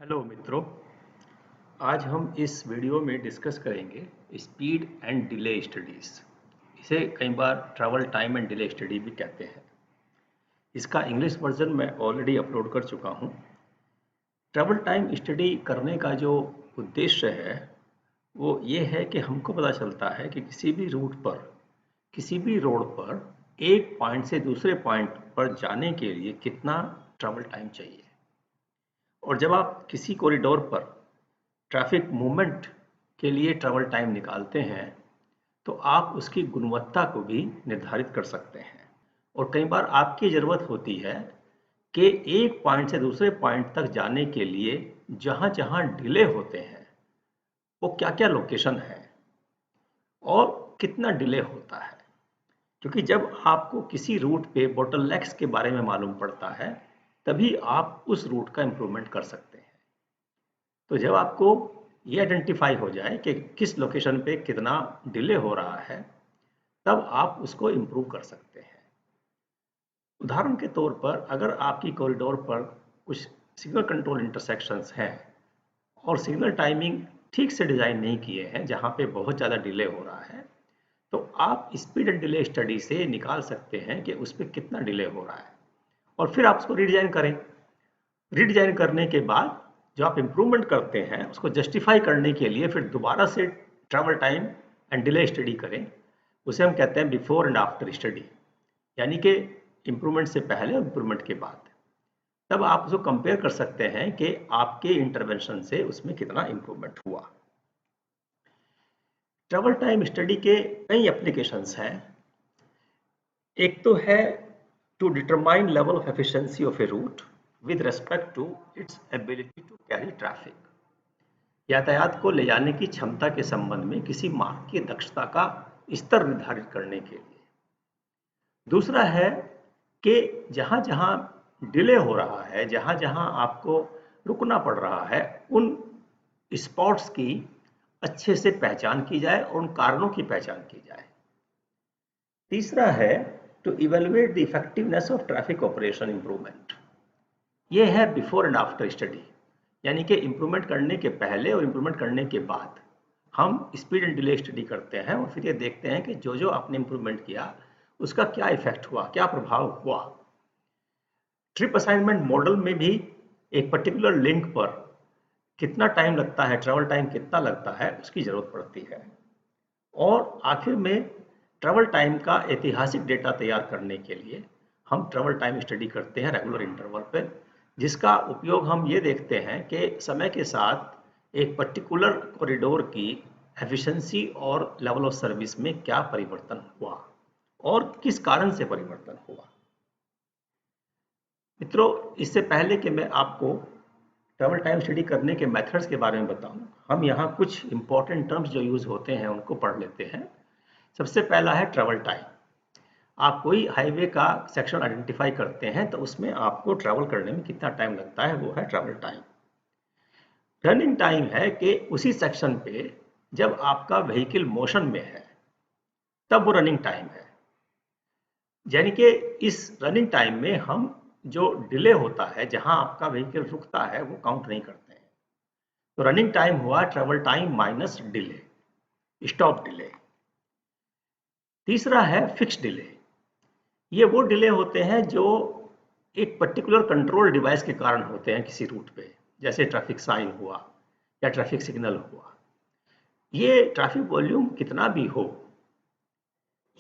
Hello मित्रों। आज हम इस वीडियो में डिस्कस करेंगे स्पीड एंड डिले स्टडीज़। इसे कई बार travel time and delay study भी कहते हैं। इसका इंग्लिश वर्जन मैं ऑलरेडी अपलोड कर चुका हूँ। ट्रैवल टाइम स्टडी करने का जो उद्देश्य है वो ये है कि हमको पता चलता है कि किसी भी रूट पर, किसी भी रोड पर एक पॉइंट से दूसरे पॉइंट पर जाने के लिए कितना ट्रैवल टाइम चाहिए। और जब आप किसी कॉरिडोर पर ट्रैफिक मूवमेंट के लिए ट्रैवल टाइम निकालते हैं तो आप उसकी गुणवत्ता को भी निर्धारित कर सकते हैं। और कई बार आपकी ज़रूरत होती है कि एक पॉइंट से दूसरे पॉइंट तक जाने के लिए जहाँ जहाँ डिले होते हैं वो क्या क्या लोकेशन है और कितना डिले होता है। क्योंकि जब आपको किसी रूट पे बोटलनेक्स के बारे में मालूम पड़ता है तभी आप उस रूट का इम्प्रूवमेंट कर सकते हैं। तो जब आपको ये आइडेंटिफाई हो जाए कि किस लोकेशन पे कितना डिले हो रहा है तब आप उसको इम्प्रूव कर सकते हैं। उदाहरण के तौर पर अगर आपकी कॉरिडोर पर कुछ सिग्नल कंट्रोल इंटरसेक्शंस हैं और सिग्नल टाइमिंग ठीक से डिज़ाइन नहीं किए हैं, जहाँ पे बहुत ज़्यादा डिले हो रहा है, तो आप स्पीड एंड डिले स्टडी से निकाल सकते हैं कि उस पर कितना डिले हो रहा है और फिर आप उसको रीडिज़ाइन करें। रीडिज़ाइन करने के बाद जो आप इम्प्रूवमेंट करते हैं उसको जस्टिफाई करने के लिए फिर दोबारा से travel time and delay study करें। उसे हम कहते हैं बिफोर एंड आफ्टर स्टडी, यानी कि इम्प्रूवमेंट से पहले और इम्प्रूवमेंट के बाद। तब आप उसको कंपेयर कर सकते हैं कि आपके इंटरवेंशन से उसमें कितना इम्प्रूवमेंट हुआ। ट्रैवल टाइम स्टडी के कई एप्लीकेशंस हैं। एक तो है to determine level of efficiency of a route with respect to its ability to carry traffic। यातायात को ले जाने की क्षमता के संबंध में किसी मार्ग की दक्षता का स्तर निर्धारित करने के लिए। दूसरा है कि जहाँ जहाँ डिले हो रहा है, जहाँ जहाँ आपको रुकना पड़ रहा है, उन स्पॉट्स की अच्छे से पहचान की जाए और उन कारणों की पहचान की जाए। तीसरा है to evaluate the effectiveness of traffic operation improvement. ये है बिफोर एंड आफ्टर स्टडी, यानी कि इम्प्रूवमेंट करने के पहले और इम्प्रूवमेंट करने के बाद हम स्पीड एंड डिले स्टडी करते हैं और फिर ये देखते हैं कि जो जो आपने इम्प्रूवमेंट किया उसका क्या इफेक्ट हुआ, क्या प्रभाव हुआ। ट्रिप असाइनमेंट मॉडल में भी एक पर्टिकुलर लिंक पर कितना टाइम लगता है, ट्रैवल टाइम कितना लगता है, उसकी ज़रूरत पड़ती है। और आखिर में ट्रैवल टाइम का ऐतिहासिक डेटा तैयार करने के लिए हम ट्रैवल टाइम स्टडी करते हैं रेगुलर इंटरवल पे, जिसका उपयोग हम ये देखते हैं कि समय के साथ एक पर्टिकुलर कॉरिडोर की एफिशिएंसी और लेवल ऑफ सर्विस में क्या परिवर्तन हुआ और किस कारण से परिवर्तन हुआ। मित्रों, इससे पहले कि मैं आपको ट्रैवल टाइम स्टडी करने के मेथड्स के बारे में बताऊं, हम यहाँ कुछ इंपॉर्टेंट टर्म्स जो यूज़ होते हैं उनको पढ़ लेते हैं। सबसे पहला है ट्रैवल टाइम। आप कोई हाईवे का सेक्शन आइडेंटिफाई करते हैं तो उसमें आपको ट्रैवल करने में कितना टाइम लगता है, वो है ट्रैवल टाइम। रनिंग टाइम है कि उसी सेक्शन पे जब आपका व्हीकल मोशन में है तब वो रनिंग टाइम है। यानी कि इस रनिंग टाइम में हम जो डिले होता है, जहां आपका व्हीकल रुकता है, वो काउंट नहीं करते हैं। तो रनिंग टाइम हुआ travel time minus delay, stop delay. तीसरा है फिक्स डिले। ये वो डिले होते हैं जो एक पर्टिकुलर कंट्रोल डिवाइस के कारण होते हैं किसी रूट पे, जैसे ट्रैफिक साइन हुआ या ट्रैफिक सिग्नल हुआ। ये ट्रैफिक वॉल्यूम कितना भी हो,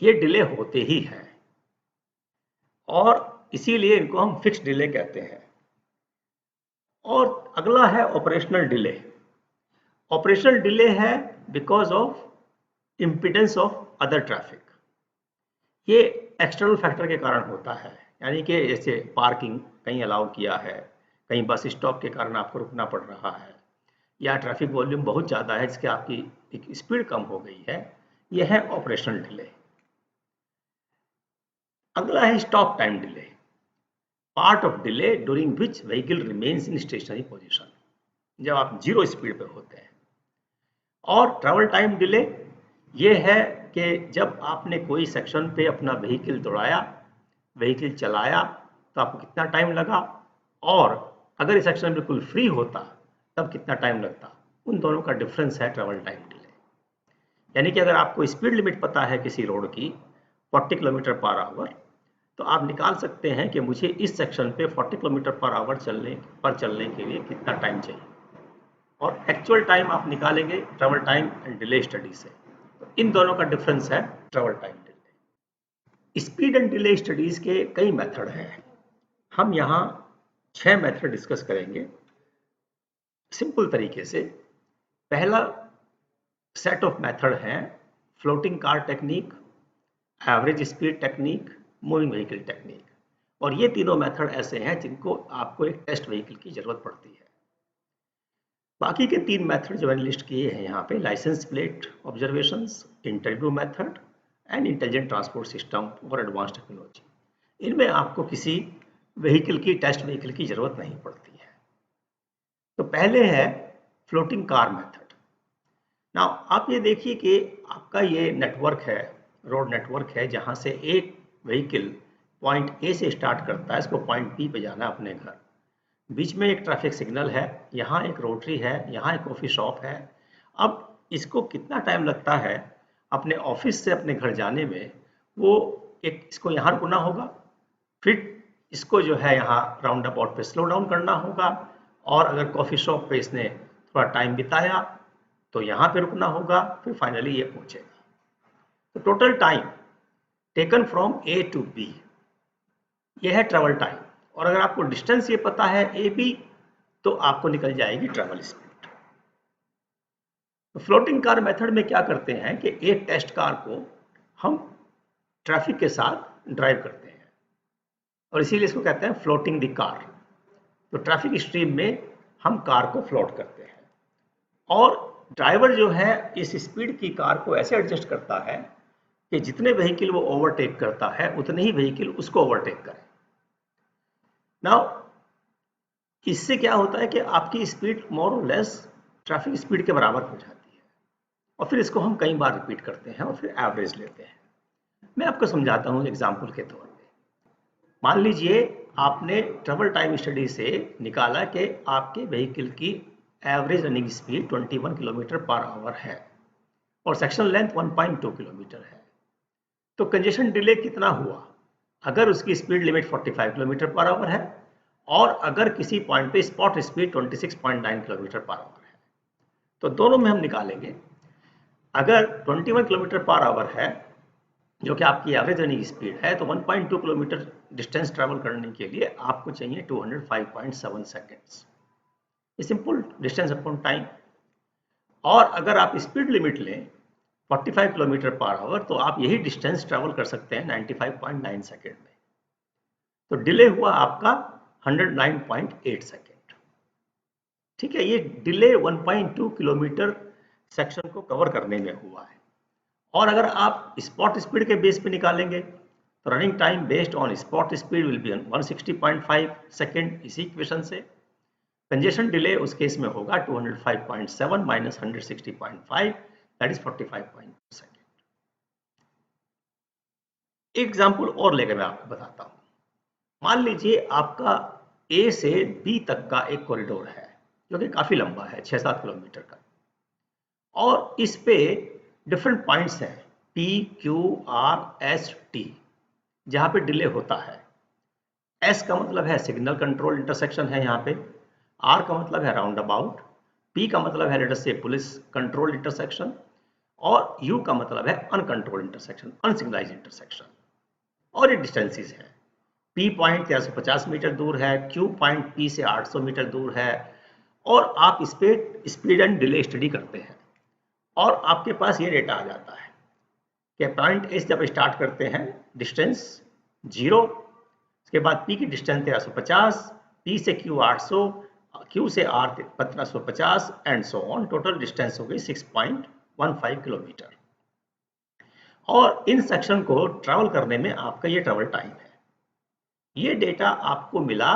ये डिले होते ही हैं और इसीलिए इनको हम फिक्स डिले कहते हैं। और अगला है ऑपरेशनल डिले। ऑपरेशनल डिले है because of impedance of other traffic. ये एक्सटर्नल फैक्टर के कारण होता है, यानी कि जैसे पार्किंग कहीं अलाउ किया है, कहीं बस स्टॉप के कारण आपको रुकना पड़ रहा है, या ट्रैफिक वॉल्यूम बहुत ज़्यादा है जिसके आपकी स्पीड कम हो गई है, यह है ऑपरेशनल डिले। अगला है stop time delay. Part of delay during which vehicle remains in stationary position, जब आप जीरो स्पीड पर होते हैं। और ट्रैवल टाइम डिले ये है कि जब आपने कोई सेक्शन पे अपना व्हीकल दौड़ाया, व्हीकल चलाया, तो आपको कितना टाइम लगा, और अगर ये सेक्शन बिल्कुल फ्री होता तब कितना टाइम लगता, उन दोनों का डिफरेंस है ट्रेवल टाइम डिले। यानी कि अगर आपको स्पीड लिमिट पता है किसी रोड की 40 किलोमीटर पर आवर, तो आप निकाल सकते हैं कि मुझे इस सेक्शन पे 40 किलोमीटर पर आवर चलने के लिए कितना टाइम चाहिए, और एक्चुअल टाइम आप निकालेंगे travel time and delay study से। तो इन दोनों का डिफरेंस है travel time delay. Speed and delay studies के कई मेथड हैं, हम यहाँ 6 मेथड डिस्कस करेंगे सिंपल तरीके से। पहला सेट ऑफ मेथड है floating car technique, average speed technique, moving vehicle technique. और ये तीनों मेथड ऐसे हैं जिनको आपको एक टेस्ट व्हीकल की जरूरत पड़ती है। बाकी के 3 मेथड जो मैंने लिस्ट किए हैं यहाँ पे, license plate observations, interview method and intelligent transport system और एडवांस टेक्नोलॉजी, इनमें आपको किसी व्हीकल की टेस्ट व्हीकल की जरूरत नहीं पड़ती है। तो पहले है फ्लोटिंग कार मेथड। नाउ आप ये देखिए कि आपका ये नेटवर्क है, रोड नेटवर्क है, जहाँ से एक व्हीकल पॉइंट ए से स्टार्ट करता है, इसको पॉइंट बी पे जाना है अपने घर। बीच में एक ट्रैफिक सिग्नल है, यहाँ एक रोटरी है, यहाँ एक कॉफ़ी शॉप है। अब इसको कितना टाइम लगता है अपने ऑफिस से अपने घर जाने में, वो एक इसको यहाँ रुकना होगा, फिर इसको जो है यहाँ राउंड अबाउट पे स्लो डाउन करना होगा, और अगर कॉफ़ी शॉप पे इसने थोड़ा टाइम बिताया तो यहाँ पे रुकना होगा, फिर फाइनली ये पहुँचेगा। तो total time taken from A to B, ये है ट्रेवल टाइम। और अगर आपको डिस्टेंस ये पता है ए बी, तो आपको निकल जाएगी ट्रेवल स्पीड। तो फ्लोटिंग कार मेथड में क्या करते हैं कि एक टेस्ट कार को हम ट्रैफिक के साथ ड्राइव करते हैं, और इसीलिए इसको कहते हैं फ्लोटिंग द कार। तो ट्रैफिक स्ट्रीम में हम कार को फ्लोट करते हैं, और ड्राइवर जो है इस स्पीड की कार को ऐसे एडजस्ट करता है कि जितने व्हीकल वो ओवरटेक करता है उतने ही व्हीकल उसको ओवरटेक करें। नाउ इससे क्या होता है कि आपकी स्पीड मोर और लेस ट्रैफिक स्पीड के बराबर हो जाती है, और फिर इसको हम कई बार रिपीट करते हैं और फिर एवरेज लेते हैं। मैं आपको समझाता हूँ एग्जाम्पल के तौर पे। मान लीजिए आपने ट्रेवल टाइम स्टडी से निकाला कि आपके व्हीकल की average running speed 21 kilometre per hour है और सेक्शन लेंथ 1.2 किलोमीटर है। तो कंजेशन डिले कितना हुआ अगर उसकी speed limit 45 kilometre per hour है, और अगर किसी पॉइंट पे spot speed 26.9 kilometre per hour है। तो दोनों में हम निकालेंगे। अगर 21 किलोमीटर पर आवर है जो कि आपकी एवरेज रनिंग स्पीड है, तो 1.2 किलोमीटर डिस्टेंस ट्रैवल करने के लिए आपको चाहिए 205.7 seconds, simple distance upon time. और अगर आप स्पीड लिमिट लें 45 किलोमीटर पर आवर, तो आप यही डिस्टेंस ट्रैवल कर सकते हैं 95.9 सेकेंड में। तो डिले हुआ आपका 109.8 सेकेंड। ठीक है, ये डिले 1.2 किलोमीटर सेक्शन को कवर करने में हुआ है। और अगर आप स्पॉट स्पीड के बेस पे निकालेंगे तो running time based on spot speed will be 160.5 second. इसी इक्वेशन से कंजेशन डिले उस केस में होगा 205.7 माइनस 160.5, दैट इज 45.2 सेकेंड। एक एग्जाम्पल और लेकर मैं आपको बताता हूँ। मान लीजिए आपका ए से बी तक का एक कॉरिडोर है जो कि काफी लंबा है, 6-7 किलोमीटर का, और इस पे डिफरेंट पॉइंट्स हैं P, Q, R, S, T, जहां पे डिले होता है। S का मतलब है सिग्नल कंट्रोल इंटरसेक्शन है यहाँ पे, R का मतलब है राउंड अबाउट, P का मतलब है लेट अस से पुलिस कंट्रोल इंटरसेक्शन, और U का मतलब है अनकंट्रोल्ड इंटरसेक्शन, अनसिग्नलाइज्ड इंटरसेक्शन। और ये डिस्टेंसेस हैं। P पॉइंट 1350 मीटर दूर है, Q पॉइंट P से 800 मीटर दूर है, और आप इस पे स्पीड एंड डिले स्टडी करते हैं, और आपके पास ये डेटा आ जाता है कि पॉइंट ए जब स्टार्ट करते हैं डिस्टेंस 0, उसके बाद P की डिस्टेंस 1350, P से Q 800, Q से R 1550 and so on. Total distance हो गई 6.15 किलोमीटर। और इन सेक्शन को ट्रैवल करने में आपका ये ट्रैवल टाइम है। ये डेटा आपको मिला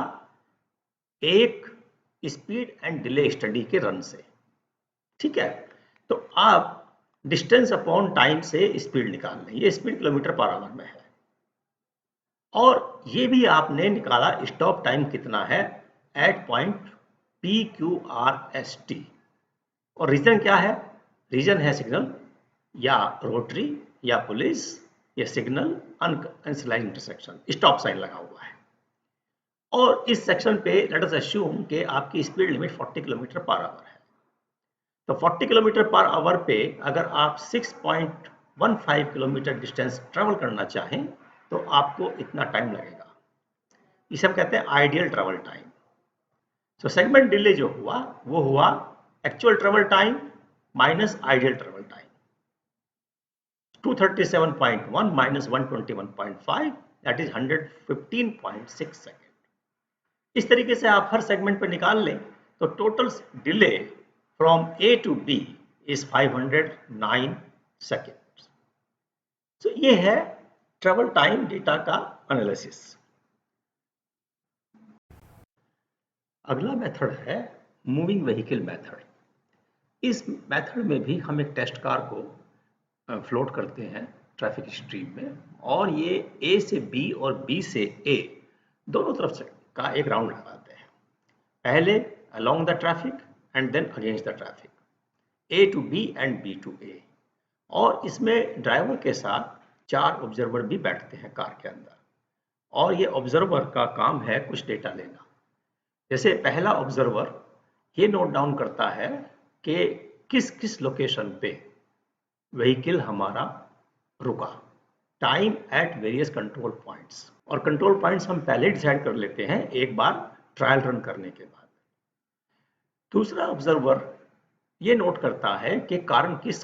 एक स्पीड एंड डिले स्टडी के रन से। ठीक है, तो आप डिस्टेंस अपॉन टाइम से स्पीड निकाल लें। ये स्पीड किलोमीटर पर आवर में है, और ये भी आपने निकाला स्टॉप टाइम कितना है एट पॉइंट PQRST। और रीजन क्या है? रीजन है सिग्नल या रोटरी या पुलिस या सिग्नल अनलाइन इंटरसेक्शन, स्टॉप साइन लगा हुआ है। और इस सेक्शन पे लेट अस अस्यूम कि आपकी speed limit 40 kilometre per hour है। तो 40 किलोमीटर पर आवर पे अगर आप 6.15 किलोमीटर डिस्टेंस ट्रेवल करना चाहें तो आपको इतना टाइम लगेगा। इसे हम कहते हैं आइडियल ट्रेवल टाइम। सो सेगमेंट डिले जो हुआ वो हुआ actual travel time minus ideal travel time, 237.1 minus 121.5 that is 115.6 second. इस तरीके से आप हर सेगमेंट पर निकाल लें तो total delay from A to B is 509 second. तो ये है ट्रेवल टाइम डेटा का एनालिसिस। अगला मेथड है मूविंग व्हीकल मेथड। इस मेथड में भी हम एक टेस्ट कार को फ्लोट करते हैं ट्रैफिक स्ट्रीम में, और ये ए से बी और बी से ए दोनों तरफ से का एक राउंड लगाते हैं। पहले along the traffic and then against the traffic, A to B and B to A. और इसमें ड्राइवर के साथ 4 ऑब्जर्वर भी बैठते हैं कार के अंदर, और ये ऑब्जर्वर का काम है कुछ डेटा लेना। जैसे पहला ऑब्जर्वर ये नोट डाउन करता है कि किस किस लोकेशन पे व्हीकल हमारा रुका, time at various control points. और कंट्रोल पॉइंट्स हम पहले डिसाइड कर लेते हैं एक बार ट्रायल रन करने के बाद। दूसरा ऑब्जर्वर ये नोट करता है कि कारण किस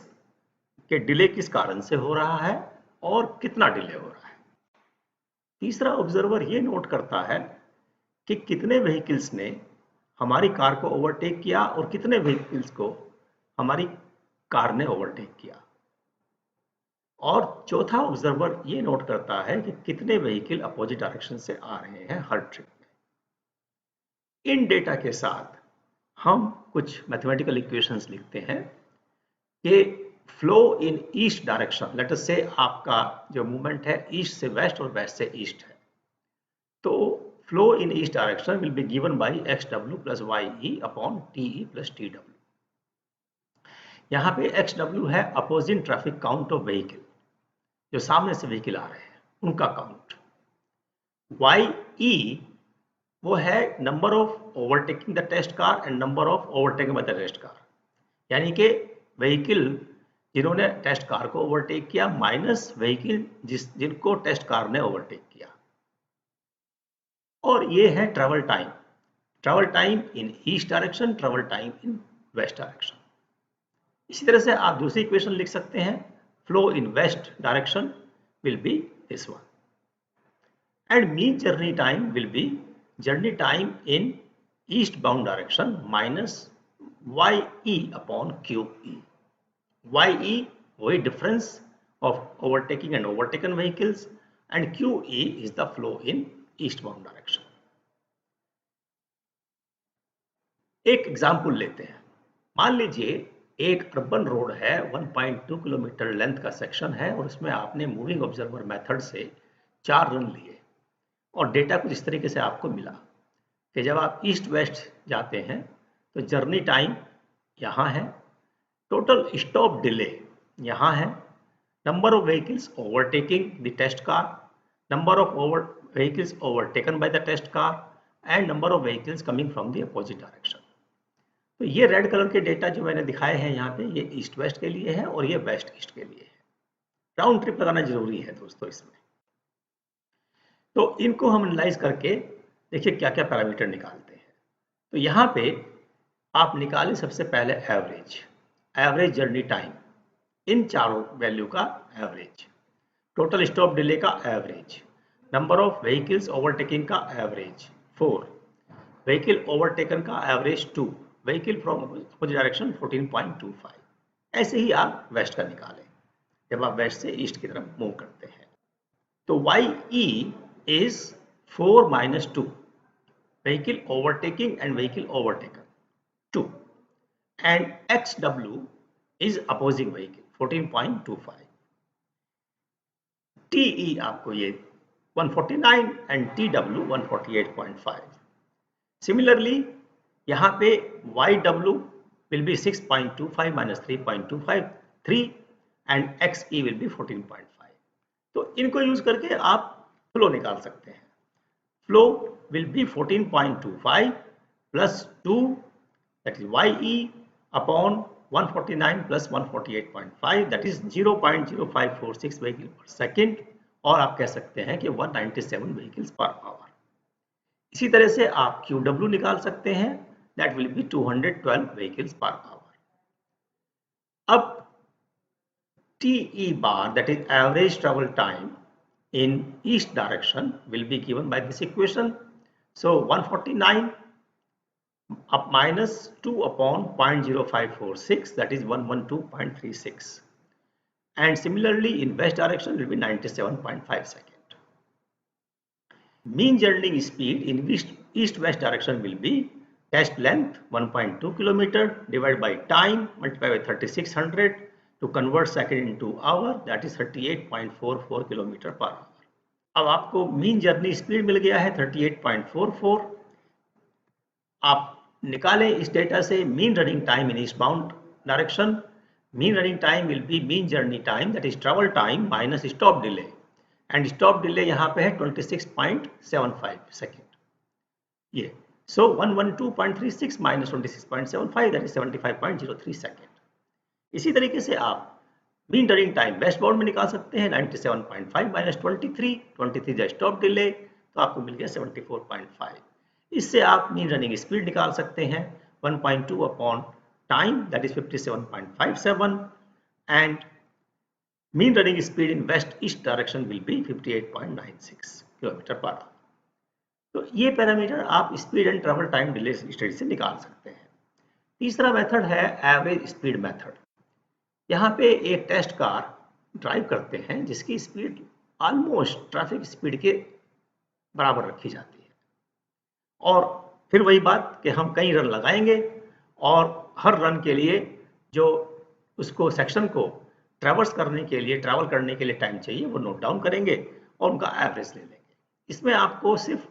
के डिले किस कारण से हो रहा है और कितना डिले हो रहा है। तीसरा ऑब्जर्वर ये नोट करता है कि कितने व्हीकल्स ने हमारी कार को ओवरटेक किया और कितने व्हीकल्स को हमारी कार ने ओवरटेक किया। और चौथा ऑब्जर्वर ये नोट करता है कि कितने व्हीकल अपोजिट डायरेक्शन से आ रहे हैं हर ट्रिप में। इन डेटा के साथ हम कुछ मैथमेटिकल इक्वेशंस लिखते हैं कि flow in east direction, let us से आपका जो मूवमेंट है ईस्ट से वेस्ट और वेस्ट से ईस्ट है, तो flow in each direction will be given by xw plus ye upon te plus tw। यहाँ पे xw है opposing traffic count of vehicle, जो सामने से व्हीकल आ रहे हैं उनका काउंट। ye वो है number of overtaking the test car and number of overtaking by the test car, यानी कि व्हीकल जिन्होंने टेस्ट कार को ओवरटेक किया माइनस व्हीकल जिनको टेस्ट कार ने ओवरटेक किया। और ये है travel time in east direction, travel time in west direction. इसी तरह से आप दूसरी इक्वेशन लिख सकते हैं, flow in west direction will be this one, and mean journey time will be journey time in east bound direction minus ye upon QE। ye वही difference of overtaking and overtaken vehicles, and QE is the flow in east bound direction. एक example लेते हैं। मान लीजिए एक urban road है, 1.2 kilometre length का section है, और उसमें आपने मूविंग ऑब्जर्वर मेथड से 4 रन लिए और डेटा कुछ इस तरीके से आपको मिला कि जब आप ईस्ट वेस्ट जाते हैं तो जर्नी टाइम यहाँ है, टोटल स्टॉप डिले यहाँ है, number of vehicles overtaking the test car, number of vehicles overtaken by the test car, and number of vehicles coming from the opposite direction. तो ये red colour के data जो मैंने दिखाए हैं यहाँ पे, ये ईस्ट वेस्ट के लिए है और ये वेस्ट ईस्ट के लिए है। राउंड ट्रिप लगाना जरूरी है दोस्तों इसमें। तो इनको हम एनालाइज करके देखिए क्या क्या पैरामीटर निकालते हैं। तो यहाँ पे आप निकालें सबसे पहले एवरेज जर्नी टाइम, इन चारों वैल्यू का एवरेज, टोटल स्टॉप डिले का average, number of vehicles overtaking का एवरेज 4, व्हीकल ओवरटेकन का average 2, vehicle from opposite direction 14.25। ऐसे ही आप वेस्ट का निकालें जब आप वेस्ट से ईस्ट की तरफ मूव करते हैं। तो ye is 4 minus 2, vehicle overtaking and vehicle overtaken 2, and xw is opposing vehicle 14.25। te आपको ये 149 and tw 148.5। सिमिलरली यहाँ पे YW will be 6.25 minus 3.253 and XE will be 14.5. तो इनको यूज करके आप फ्लो निकाल सकते हैं। Flow will be 14.25 plus 2, that is YE upon 149 plus 148.5, that is 0.0546 vehicle per second, और आप कह सकते हैं कि 197 vehicles per hour। इसी तरह से आप QW निकाल सकते हैं, that will be 212 vehicles per hour। अब TE bar, that is average travel time in each direction, will be given by this equation. So 149 up minus 2 upon 0.0546, that is 112.36, and similarly in west direction will be 97.5 seconds. Mean journeying speed in east-west direction will be test length 1.2 km divided by time multiplied by 3600 to convert second into hour, that is 38.44 km per hour। अब आपको mean journey speed मिल गया है 38.44। आप निकालें इस data से mean running time in east bound direction. Mean running time will be mean journey time, that is travel time minus stop delay, and stop delay यहाँ पे है 26.75 सेकेंड। ये सो 112.36 माइनस 26.75, दैट इज 75.03 सेकेंड। इसी तरीके से आप mean running time waste bound में निकाल सकते हैं 97.5 माइनस 23 जो स्टॉप डिले, तो आपको मिल गया 74.5। इससे आप मीन रनिंग स्पीड निकाल सकते हैं 1.2 upon time, that is 57.57, and mean running speed in west east direction will B 58.96 kilometre per hour. तो ये पैरामीटर आप speed and travel time delay study से निकाल सकते हैं। तीसरा मेथड है एवरेज स्पीड मेथड। यहाँ पे एक टेस्ट कार ड्राइव करते हैं जिसकी स्पीड ऑलमोस्ट ट्रैफिक स्पीड के बराबर रखी जाती है, और फिर वही बात कि हम कई रन लगाएंगे और हर रन के लिए जो उसको सेक्शन को ट्रैवल करने के लिए टाइम चाहिए वो नोट डाउन करेंगे और उनका एवरेज ले लेंगे। इसमें आपको सिर्फ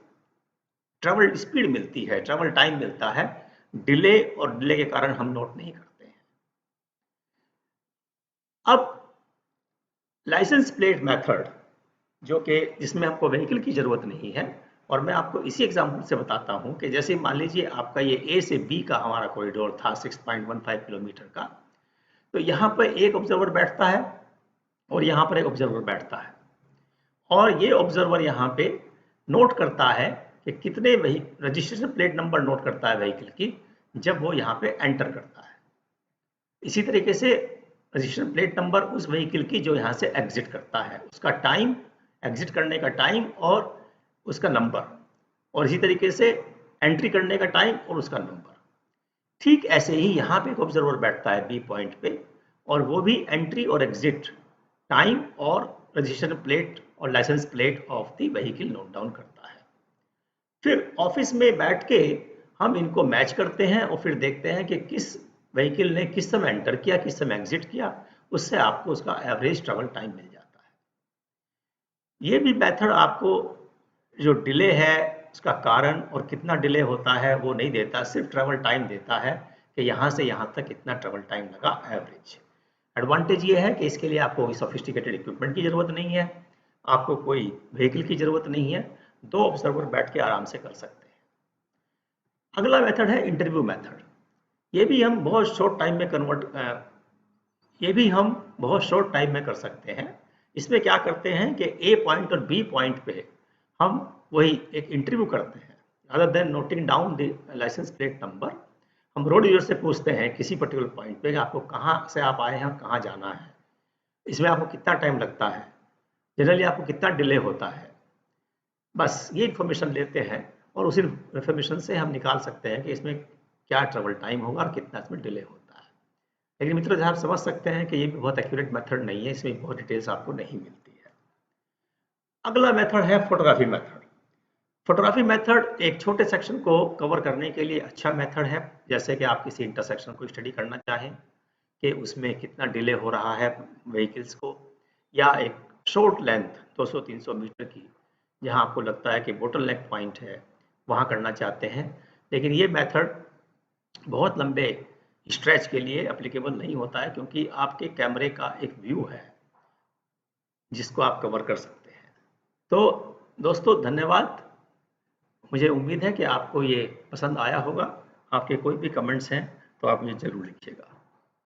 ट्रैवल स्पीड मिलती है, ट्रैवल टाइम मिलता है, डिले और डिले के कारण हम नोट नहीं करते हैं। अब लाइसेंस प्लेट मेथड, जो कि जिसमें आपको व्हीकल की जरूरत नहीं है, और मैं आपको इसी एग्जांपल से बताता हूं कि जैसे मान लीजिए आपका ये ए से बी का हमारा कॉरिडोर था 6.15 किलोमीटर का, तो यहाँ पर एक ऑब्जर्वर बैठता है और यहाँ पर एक ऑब्जर्वर बैठता है, और ये ऑब्जर्वर यहाँ पे नोट करता है कि कितने रजिस्ट्रेशन प्लेट नंबर नोट करता है व्हीकल की जब वो यहाँ पे एंटर करता है। इसी तरीके से रजिस्ट्रेशन प्लेट नंबर उस व्हीकल की जो यहाँ से एग्जिट करता है, उसका टाइम, एग्जिट करने का टाइम और उसका नंबर, और इसी तरीके से एंट्री करने का टाइम और उसका नंबर। ठीक ऐसे ही यहाँ पे एक ऑब्जर्वर बैठता है बी पॉइंट पे, और वो भी एंट्री और एग्जिट टाइम और रजिस्ट्रेशन प्लेट और license plate of the vehicle note down करता है। फिर ऑफिस में बैठ के हम इनको मैच करते हैं और फिर देखते हैं कि किस व्हीकल ने किस समय एंटर किया, किस समय एग्जिट किया, उससे आपको उसका एवरेज ट्रैवल टाइम मिल जाता है। ये भी मेथड आपको जो डिले है उसका कारण और कितना डिले होता है वो नहीं देता, सिर्फ ट्रैवल टाइम देता है कि यहाँ से यहाँ तक कितना ट्रैवल टाइम लगा एवरेज। एडवांटेज ये है कि इसके लिए आपको कोई सोफिस्टिकेटेड इक्विपमेंट की जरूरत नहीं है, आपको कोई व्हीकल की जरूरत नहीं है, दो ऑब्जर्वर बैठ के आराम से कर सकते हैं। अगला मेथड है इंटरव्यू मेथड। ये भी हम बहुत शॉर्ट टाइम में कर सकते हैं। इसमें क्या करते हैं कि ए पॉइंट और बी पॉइंट पे हम वही एक इंटरव्यू करते हैं। Other than noting down the license plate number, हम रोड यूजर से पूछते हैं किसी पर्टिकुलर पॉइंट पे कि आपको कहाँ से आप आए हैं, कहाँ जाना है, इसमें आपको कितना टाइम लगता है, जनरली आपको कितना डिले होता है। बस ये इन्फॉर्मेशन लेते हैं और उसी इन्फॉर्मेशन से हम निकाल सकते हैं कि इसमें क्या ट्रैवल टाइम होगा और कितना इसमें डिले होता है। लेकिन मित्रों, जहाँ आप समझ सकते हैं कि ये भी बहुत एक्यूरेट मेथड नहीं है, इसमें बहुत डिटेल्स आपको नहीं मिलती है। अगला मेथड है फोटोग्राफी मेथड। फोटोग्राफी मेथड एक छोटे सेक्शन को कवर करने के लिए अच्छा मेथड है। जैसे कि आप किसी इंटरसेक्शन को स्टडी करना चाहें कि उसमें कितना डिले हो रहा है व्हीकल्स को, या एक शॉर्ट लेंथ 200-300 मीटर की जहां आपको लगता है कि बोटल नेक पॉइंट है, वहां करना चाहते हैं। लेकिन ये मेथड बहुत लंबे स्ट्रेच के लिए एप्लीकेबल नहीं होता है, क्योंकि आपके कैमरे का एक व्यू है जिसको आप कवर कर सकते हैं। तो दोस्तों धन्यवाद। मुझे उम्मीद है कि आपको ये पसंद आया होगा। आपके कोई भी कमेंट्स हैं तो आप मुझे ज़रूर लिखिएगा।